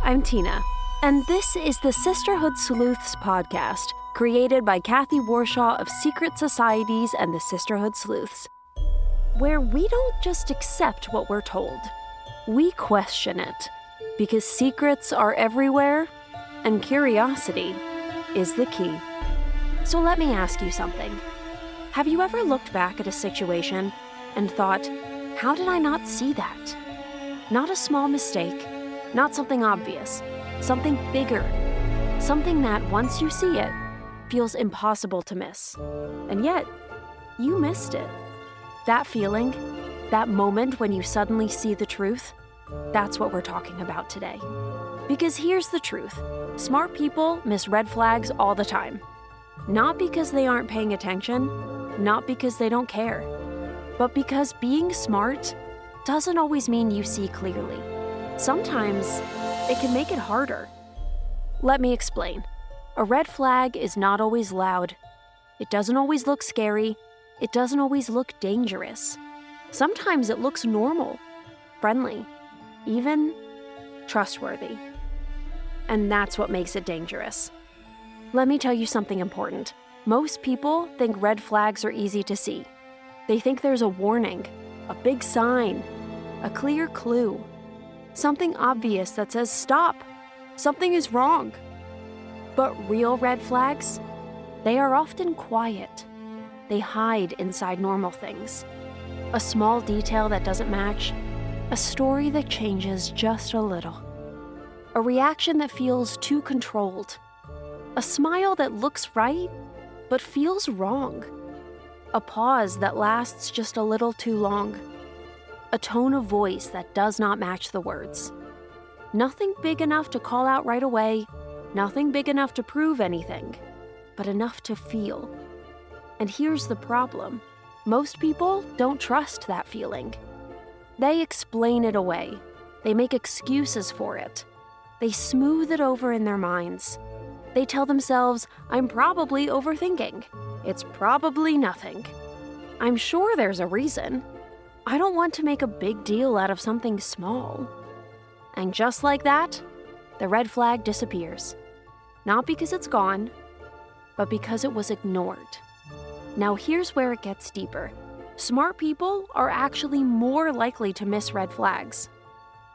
I'm Tina, and this is the Sisterhood Sleuths podcast, created by Cathy Warshaw of Secret Societies and the Sisterhood Sleuths, where we don't just accept what we're told, we question it, because secrets are everywhere, and curiosity is the key. So let me ask you something. Have you ever looked back at a situation and thought, how did I not see that? Not a small mistake, not something obvious, something bigger, something that once you see it, feels impossible to miss. And yet, you missed it. That feeling, that moment when you suddenly see the truth, that's what we're talking about today. Because here's the truth. Smart people miss red flags all the time. Not because they aren't paying attention, not because they don't care, but because being smart doesn't always mean you see clearly. Sometimes it can make it harder. Let me explain. A red flag is not always loud. It doesn't always look scary. It doesn't always look dangerous. Sometimes it looks normal, friendly, even trustworthy. And that's what makes it dangerous. Let me tell you something important. Most people think red flags are easy to see. They think there's a warning, a big sign, a clear clue, something obvious that says, stop, something is wrong. But real red flags, they are often quiet. They hide inside normal things. A small detail that doesn't match, a story that changes just a little, a reaction that feels too controlled, a smile that looks right but feels wrong, a pause that lasts just a little too long, a tone of voice that does not match the words. Nothing big enough to call out right away, nothing big enough to prove anything, but enough to feel. And here's the problem. Most people don't trust that feeling. They explain it away. They make excuses for it. They smooth it over in their minds. They tell themselves, I'm probably overthinking. It's probably nothing. I'm sure there's a reason. I don't want to make a big deal out of something small. And just like that, the red flag disappears. Not because it's gone, but because it was ignored. Now here's where it gets deeper. Smart people are actually more likely to miss red flags.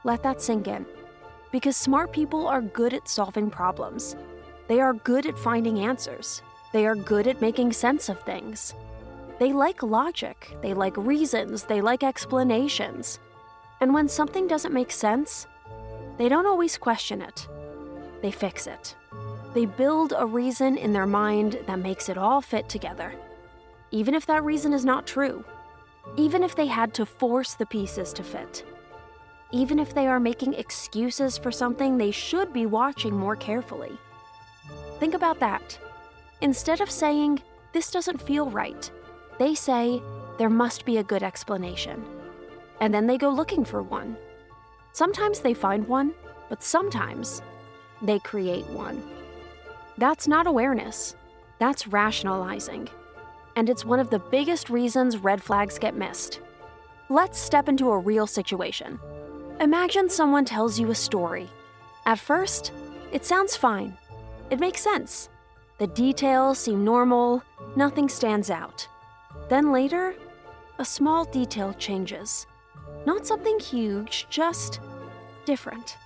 Let that sink in. Because smart people are good at solving problems. They are good at finding answers. They are good at making sense of things. They like logic. They like reasons. They like explanations. And when something doesn't make sense, they don't always question it. They fix it. They build a reason in their mind that makes it all fit together. Even if that reason is not true. Even if they had to force the pieces to fit. Even if they are making excuses for something they should be watching more carefully. Think about that. Instead of saying, this doesn't feel right, they say, there must be a good explanation. And then they go looking for one. Sometimes they find one, but sometimes they create one. That's not awareness. That's rationalizing. And it's one of the biggest reasons red flags get missed. Let's step into a real situation. Imagine someone tells you a story. At first, it sounds fine. It makes sense. The details seem normal, nothing stands out. Then later, a small detail changes. Not something huge, just different.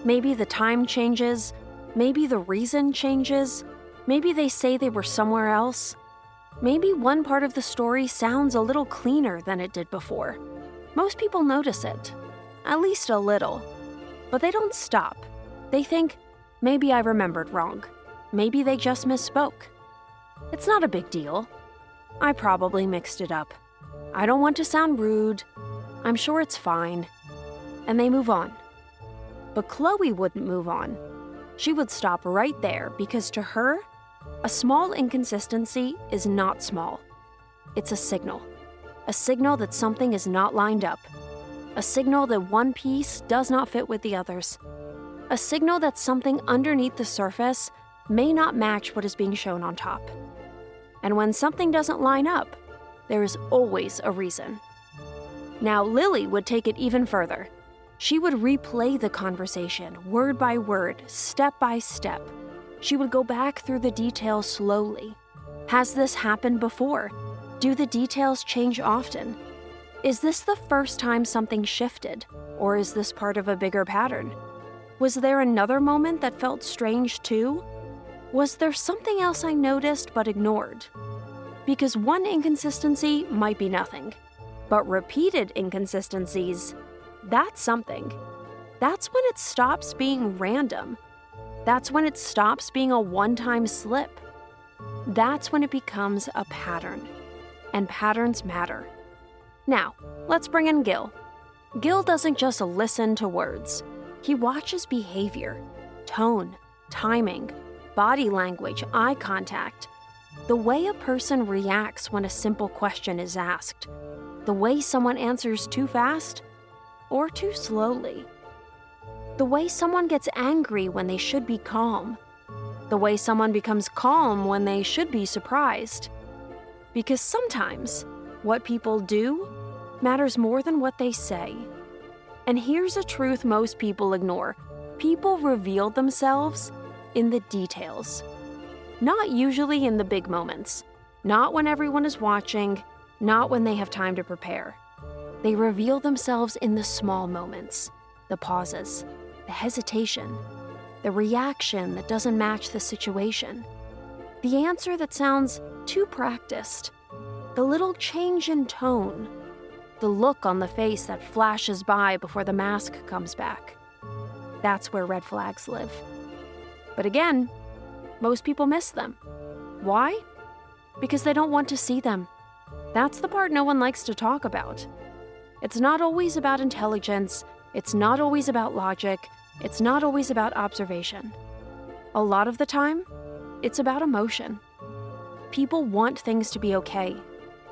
Maybe the time changes, maybe the reason changes, maybe they say they were somewhere else. Maybe one part of the story sounds a little cleaner than it did before. Most people notice it, at least a little. But they don't stop. They think, maybe I remembered wrong. Maybe they just misspoke. It's not a big deal. I probably mixed it up. I don't want to sound rude. I'm sure it's fine. And they move on. But Chloe wouldn't move on. She would stop right there because to her, a small inconsistency is not small. It's a signal that something is not lined up, a signal that one piece does not fit with the others, a signal that something underneath the surface may not match what is being shown on top. And when something doesn't line up, there is always a reason. Now, Lily would take it even further. She would replay the conversation, word by word, step by step. She would go back through the details slowly. Has this happened before? Do the details change often? Is this the first time something shifted, or is this part of a bigger pattern? Was there another moment that felt strange too? Was there something else I noticed but ignored? Because one inconsistency might be nothing, but repeated inconsistencies, that's something. That's when it stops being random. That's when it stops being a one-time slip. That's when it becomes a pattern. And patterns matter. Now, let's bring in Gil. Gil doesn't just listen to words. He watches behavior, tone, timing, body language, eye contact, the way a person reacts when a simple question is asked, the way someone answers too fast or too slowly, the way someone gets angry when they should be calm, the way someone becomes calm when they should be surprised. Because sometimes what people do matters more than what they say. And here's a truth most people ignore. People reveal themselves in the details. Not usually in the big moments. Not when everyone is watching. Not when they have time to prepare. They reveal themselves in the small moments. The pauses. The hesitation. The reaction that doesn't match the situation. The answer that sounds too practiced. The little change in tone. The look on the face that flashes by before the mask comes back. That's where red flags live. But again, most people miss them. Why? Because they don't want to see them. That's the part no one likes to talk about. It's not always about intelligence. It's not always about logic. It's not always about observation. A lot of the time, it's about emotion. People want things to be okay.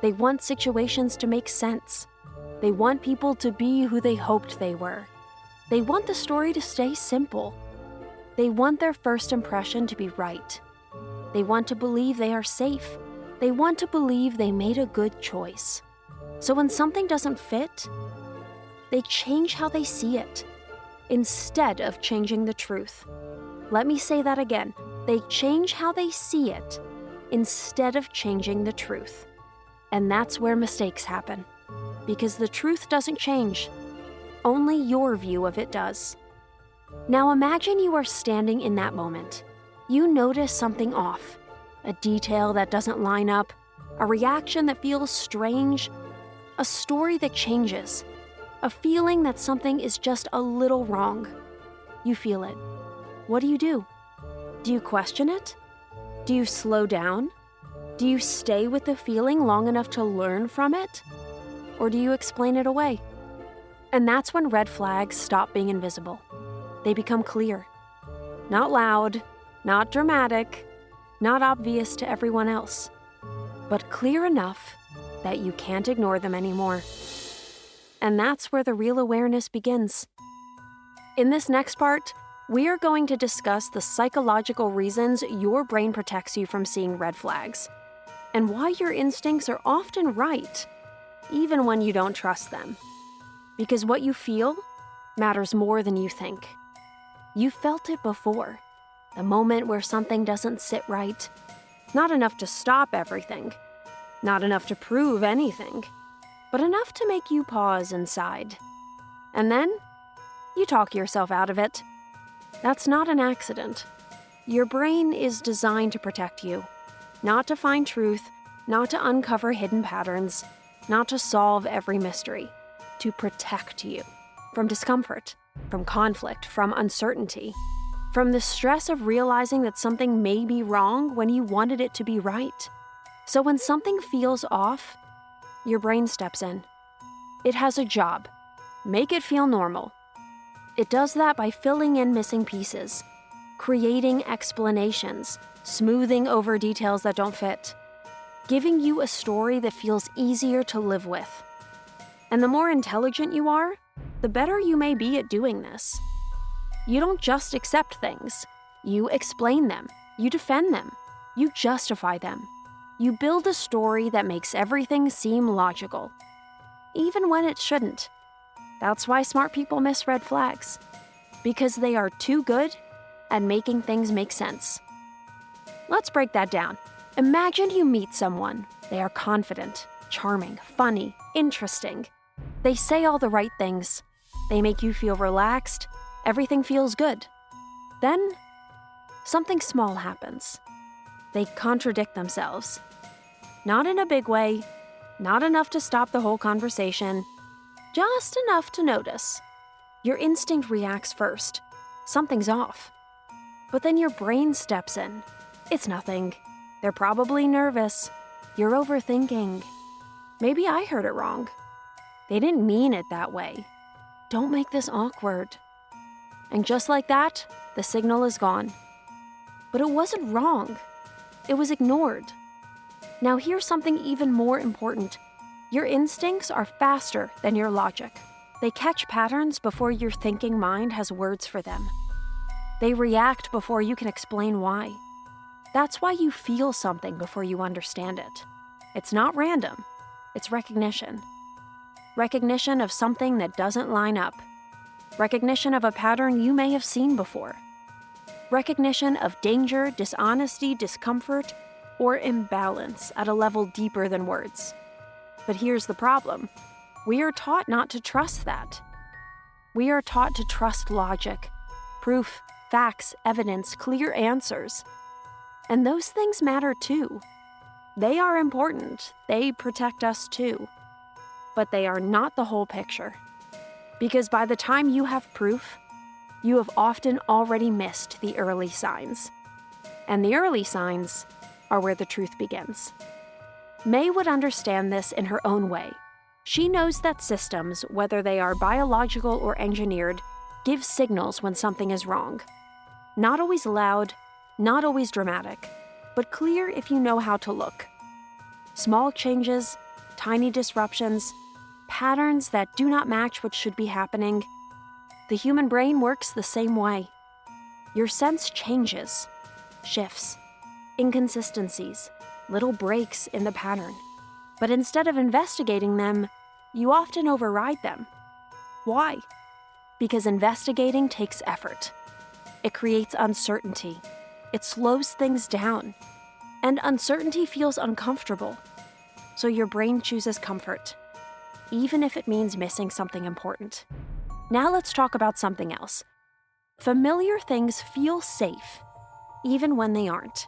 They want situations to make sense. They want people to be who they hoped they were. They want the story to stay simple. They want their first impression to be right. They want to believe they are safe. They want to believe they made a good choice. So when something doesn't fit, they change how they see it, instead of changing the truth. Let me say that again. They change how they see it, instead of changing the truth. And that's where mistakes happen. Because the truth doesn't change. Only your view of it does. Now imagine you are standing in that moment. You notice something off. A detail that doesn't line up. A reaction that feels strange. A story that changes. A feeling that something is just a little wrong. You feel it. What do? Do you question it? Do you slow down? Do you stay with the feeling long enough to learn from it? Or do you explain it away? And that's when red flags stop being invisible. They become clear. Not loud, not dramatic, not obvious to everyone else, but clear enough that you can't ignore them anymore. And that's where the real awareness begins. In this next part, we are going to discuss the psychological reasons your brain protects you from seeing red flags, and why your instincts are often right, even when you don't trust them. Because what you feel matters more than you think. You felt it before. The moment where something doesn't sit right. Not enough to stop everything. Not enough to prove anything. But enough to make you pause inside. And then, you talk yourself out of it. That's not an accident. Your brain is designed to protect you. Not to find truth, not to uncover hidden patterns, not to solve every mystery. To protect you from discomfort, from conflict, from uncertainty, from the stress of realizing that something may be wrong when you wanted it to be right. So when something feels off, your brain steps in. It has a job. Make it feel normal. It does that by filling in missing pieces, creating explanations, smoothing over details that don't fit, giving you a story that feels easier to live with. And the more intelligent you are, the better you may be at doing this. You don't just accept things. You explain them. You defend them. You justify them. You build a story that makes everything seem logical, even when it shouldn't. That's why smart people miss red flags. Because they are too good at making things make sense. Let's break that down. Imagine you meet someone. They are confident, charming, funny, interesting. They say all the right things. They make you feel relaxed. Everything feels good. Then, something small happens. They contradict themselves. Not in a big way, not enough to stop the whole conversation, just enough to notice. Your instinct reacts first. Something's off. But then your brain steps in. It's nothing. They're probably nervous. You're overthinking. Maybe I heard it wrong. They didn't mean it that way. Don't make this awkward. And just like that, the signal is gone. But it wasn't wrong. It was ignored. Now here's something even more important. Your instincts are faster than your logic. They catch patterns before your thinking mind has words for them. They react before you can explain why. That's why you feel something before you understand it. It's not random. It's recognition. Recognition of something that doesn't line up. Recognition of a pattern you may have seen before. Recognition of danger, dishonesty, discomfort, or imbalance at a level deeper than words. But here's the problem. We are taught not to trust that. We are taught to trust logic, proof, facts, evidence, clear answers. And those things matter too. They are important. They protect us too. But they are not the whole picture. Because by the time you have proof, you have often already missed the early signs. And the early signs are where the truth begins. May would understand this in her own way. She knows that systems, whether they are biological or engineered, give signals when something is wrong. Not always loud, not always dramatic, but clear if you know how to look. Small changes, tiny disruptions, patterns that do not match what should be happening. The human brain works the same way. Your sense changes, shifts, inconsistencies, little breaks in the pattern. But instead of investigating them, you often override them. Why? Because investigating takes effort. It creates uncertainty. It slows things down. And uncertainty feels uncomfortable. So your brain chooses comfort, even if it means missing something important. Now let's talk about something else. Familiar things feel safe, even when they aren't.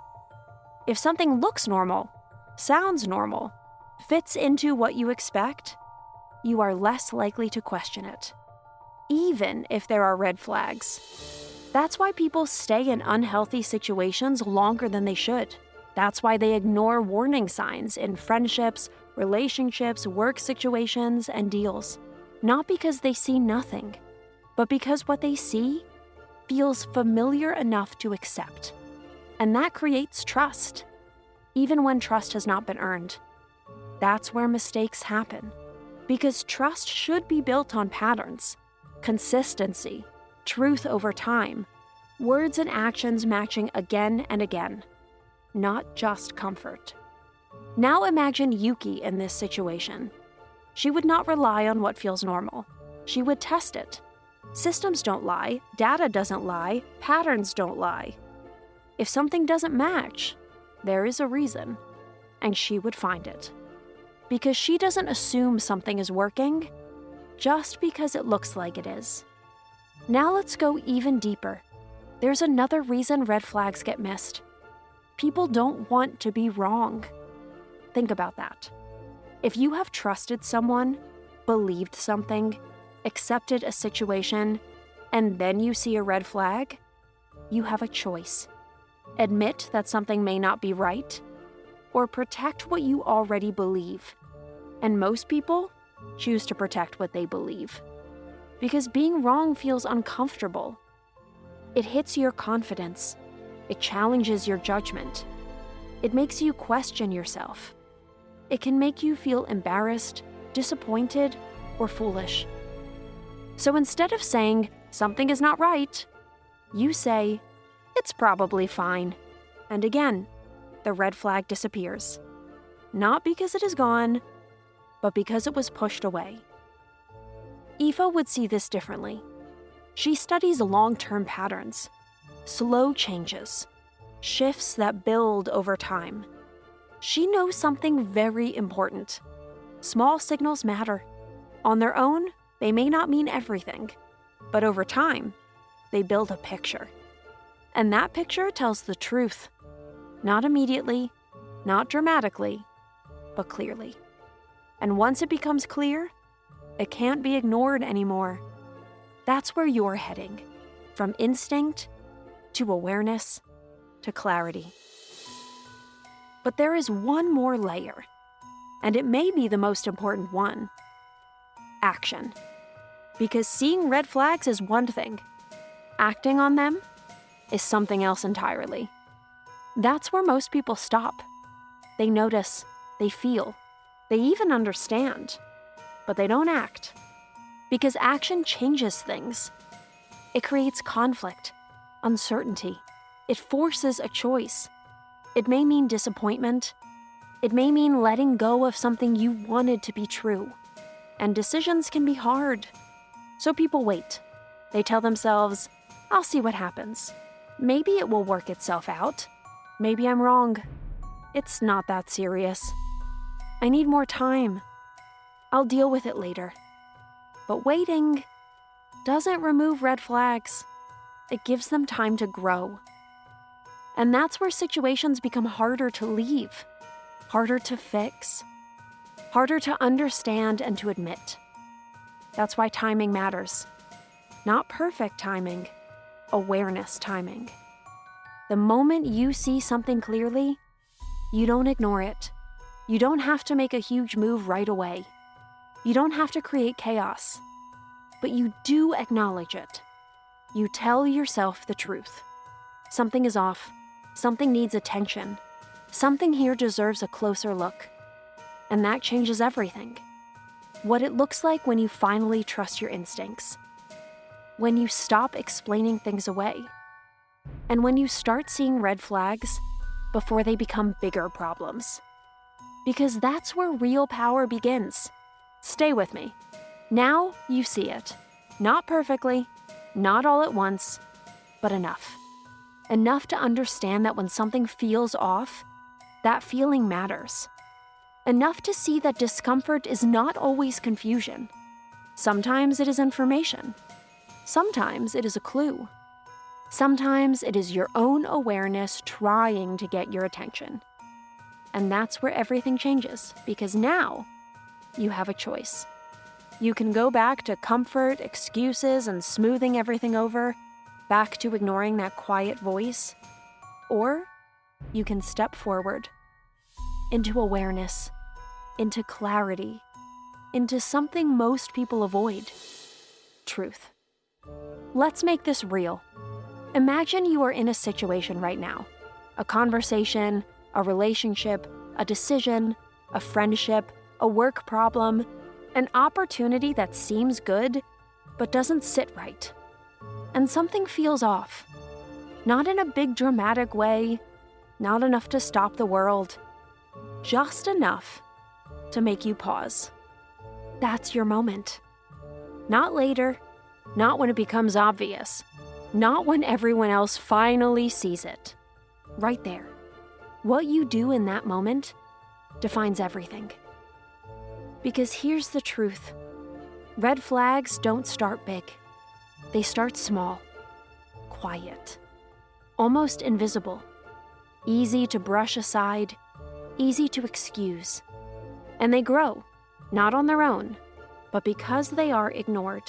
If something looks normal, sounds normal, fits into what you expect, you are less likely to question it, even if there are red flags. That's why people stay in unhealthy situations longer than they should. That's why they ignore warning signs in friendships, relationships, work situations, and deals. Not because they see nothing, but because what they see feels familiar enough to accept. And that creates trust, even when trust has not been earned. That's where mistakes happen, because trust should be built on patterns, consistency, truth over time, words and actions matching again and again, not just comfort. Now imagine Yuki in this situation. She would not rely on what feels normal. She would test it. Systems don't lie, data doesn't lie, patterns don't lie. If something doesn't match, there is a reason, and she would find it. Because she doesn't assume something is working just because it looks like it is. Now let's go even deeper. There's another reason red flags get missed. People don't want to be wrong. Think about that. If you have trusted someone, believed something, accepted a situation, and then you see a red flag, you have a choice. Admit that something may not be right, or protect what you already believe. And most people choose to protect what they believe. Because being wrong feels uncomfortable. It hits your confidence. It challenges your judgment. It makes you question yourself. It can make you feel embarrassed, disappointed, or foolish. So instead of saying, something is not right, you say, it's probably fine. And again, the red flag disappears. Not because it is gone, but because it was pushed away. Aoife would see this differently. She studies long-term patterns, slow changes, shifts that build over time. She knows something very important. Small signals matter. On their own, they may not mean everything, but over time, they build a picture. And that picture tells the truth. Not immediately, not dramatically, but clearly. And once it becomes clear, it can't be ignored anymore. That's where you're heading, from instinct to awareness to clarity. But there is one more layer, and it may be the most important one: action. Because seeing red flags is one thing, acting on them is something else entirely. That's where most people stop. They notice, they feel, they even understand, but they don't act. Because action changes things. It creates conflict, uncertainty. It forces a choice. It may mean disappointment. It may mean letting go of something you wanted to be true. And decisions can be hard. So people wait. They tell themselves, I'll see what happens. Maybe it will work itself out. Maybe I'm wrong. It's not that serious. I need more time. I'll deal with it later. But waiting doesn't remove red flags. It gives them time to grow. And that's where situations become harder to leave, harder to fix, harder to understand and to admit. That's why timing matters. Not perfect timing, awareness timing. The moment you see something clearly, you don't ignore it. You don't have to make a huge move right away. You don't have to create chaos. But you do acknowledge it. You tell yourself the truth. Something is off. Something needs attention. Something here deserves a closer look. And that changes everything. What it looks like when you finally trust your instincts. When you stop explaining things away. And when you start seeing red flags before they become bigger problems. Because that's where real power begins. Stay with me. Now you see it. Not perfectly, not all at once, but enough. Enough to understand that when something feels off, that feeling matters. Enough to see that discomfort is not always confusion. Sometimes it is information. Sometimes it is a clue. Sometimes it is your own awareness trying to get your attention. And that's where everything changes, because now you have a choice. You can go back to comfort, excuses, and smoothing everything over, back to ignoring that quiet voice. Or you can step forward into awareness, into clarity, into something most people avoid: truth. Let's make this real. Imagine you are in a situation right now, a conversation, a relationship, a decision, a friendship, a work problem, an opportunity that seems good, but doesn't sit right. And something feels off. Not in a big dramatic way, not enough to stop the world, just enough to make you pause. That's your moment. Not later, not when it becomes obvious, not when everyone else finally sees it. Right there. What you do in that moment defines everything. Because here's the truth. Red flags don't start big. They start small, quiet, almost invisible, easy to brush aside, easy to excuse. And they grow, not on their own, but because they are ignored.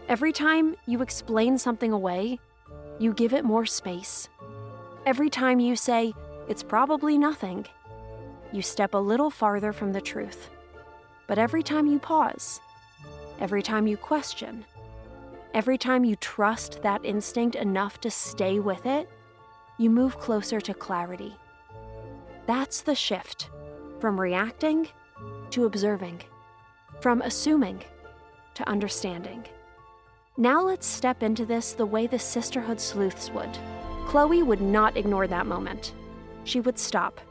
Every time you explain something away, you give it more space. Every time you say, it's probably nothing, you step a little farther from the truth. But every time you pause, every time you question, every time you trust that instinct enough to stay with it, you move closer to clarity. That's the shift from reacting to observing, from assuming to understanding. Now let's step into this the way the Sisterhood Sleuths would. Chloe would not ignore that moment. She would stop.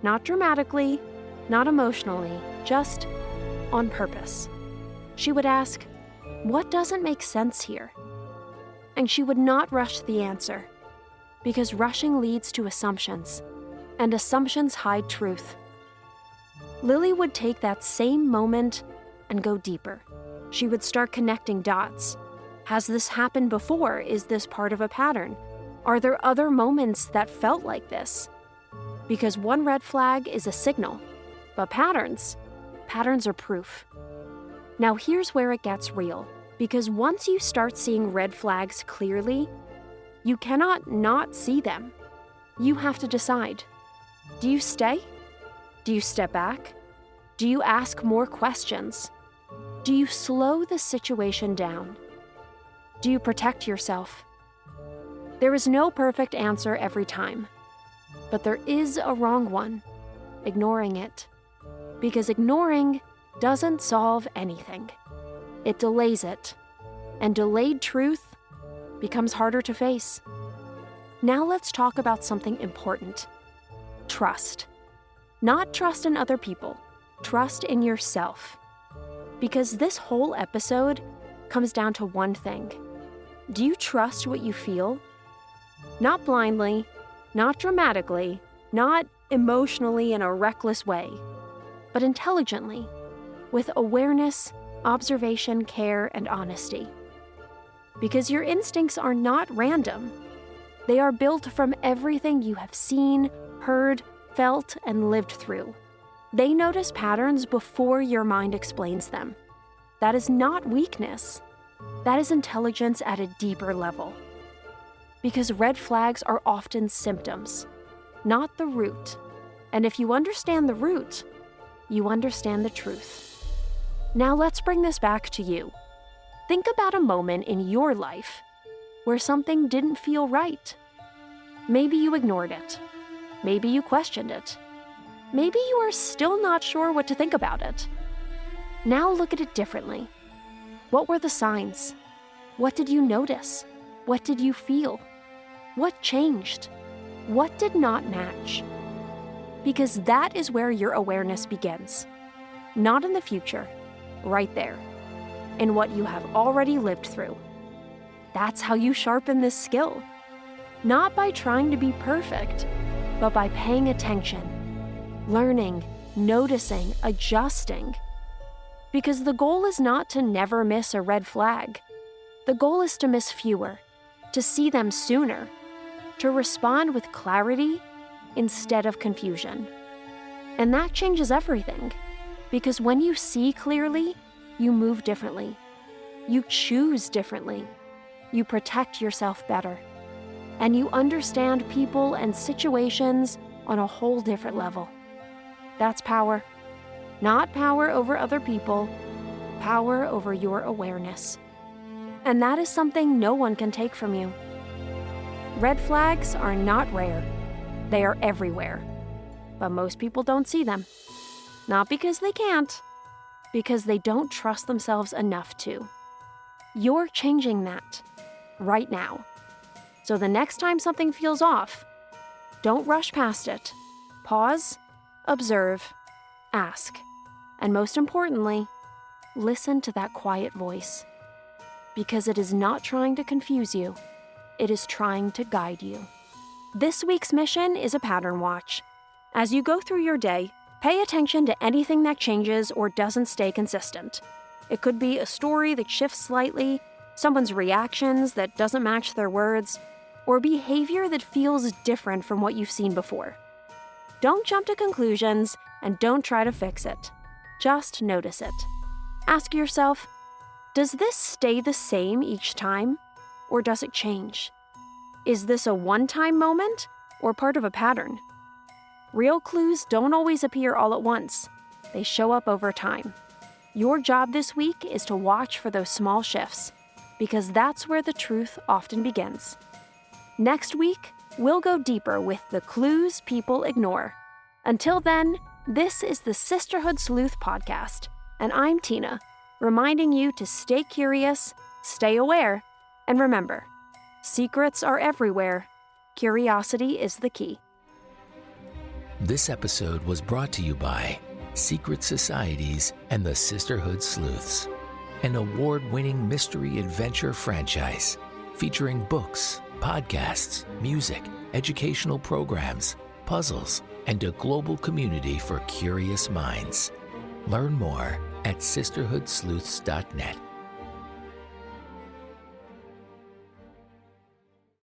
Not dramatically, not emotionally, just on purpose. She would ask, "What doesn't make sense here?" And she would not rush the answer, because rushing leads to assumptions, and assumptions hide truth. Lily would take that same moment and go deeper. She would start connecting dots. Has this happened before? Is this part of a pattern? Are there other moments that felt like this? Because one red flag is a signal, but patterns are proof. Now here's where it gets real, because once you start seeing red flags clearly, you cannot not see them. You have to decide. Do you stay? Do you step back? Do you ask more questions? Do you slow the situation down? Do you protect yourself? There is no perfect answer every time, but there is a wrong one: ignoring it. Because ignoring doesn't solve anything. It delays it, and delayed truth becomes harder to face. Now let's talk about something important: trust. Not trust in other people, trust in yourself. Because this whole episode comes down to one thing. Do you trust what you feel? Not blindly, not dramatically, not emotionally in a reckless way, but intelligently, with awareness, observation, care, and honesty. Because your instincts are not random. They are built from everything you have seen, heard, felt, and lived through. They notice patterns before your mind explains them. That is not weakness. That is intelligence at a deeper level. Because red flags are often symptoms, not the root. And if you understand the root, you understand the truth. Now let's bring this back to you. Think about a moment in your life where something didn't feel right. Maybe you ignored it. Maybe you questioned it. Maybe you are still not sure what to think about it. Now look at it differently. What were the signs? What did you notice? What did you feel? What changed? What did not match? Because that is where your awareness begins. Not in the future, right there, in what you have already lived through. That's how you sharpen this skill. Not by trying to be perfect, but by paying attention, learning, noticing, adjusting. Because the goal is not to never miss a red flag. The goal is to miss fewer, to see them sooner, to respond with clarity instead of confusion. And that changes everything. Because when you see clearly, you move differently. You choose differently. You protect yourself better. And you understand people and situations on a whole different level. That's power. Not power over other people, power over your awareness. And that is something no one can take from you. Red flags are not rare. They are everywhere. But most people don't see them. Not because they can't, because they don't trust themselves enough to. You're changing that right now. So the next time something feels off, don't rush past it. Pause, observe, ask, and most importantly, listen to that quiet voice. Because it is not trying to confuse you, it is trying to guide you. This week's mission is a pattern watch. As you go through your day, pay attention to anything that changes or doesn't stay consistent. It could be a story that shifts slightly, someone's reactions that doesn't match their words, or behavior that feels different from what you've seen before. Don't jump to conclusions and don't try to fix it. Just notice it. Ask yourself, does this stay the same each time, or does it change? Is this a one-time moment or part of a pattern? Real clues don't always appear all at once. They show up over time. Your job this week is to watch for those small shifts, because that's where the truth often begins. Next week, we'll go deeper with the clues people ignore. Until then, this is the Sisterhood Sleuth podcast, and I'm Tina, reminding you to stay curious, stay aware, and remember, secrets are everywhere. Curiosity is the key. This episode was brought to you by Secret Societies and the Sisterhood Sleuths. an award-winning mystery adventure franchise featuring books, podcasts, music, educational programs, puzzles, and a global community for curious minds. Learn more at sisterhoodsleuths.net.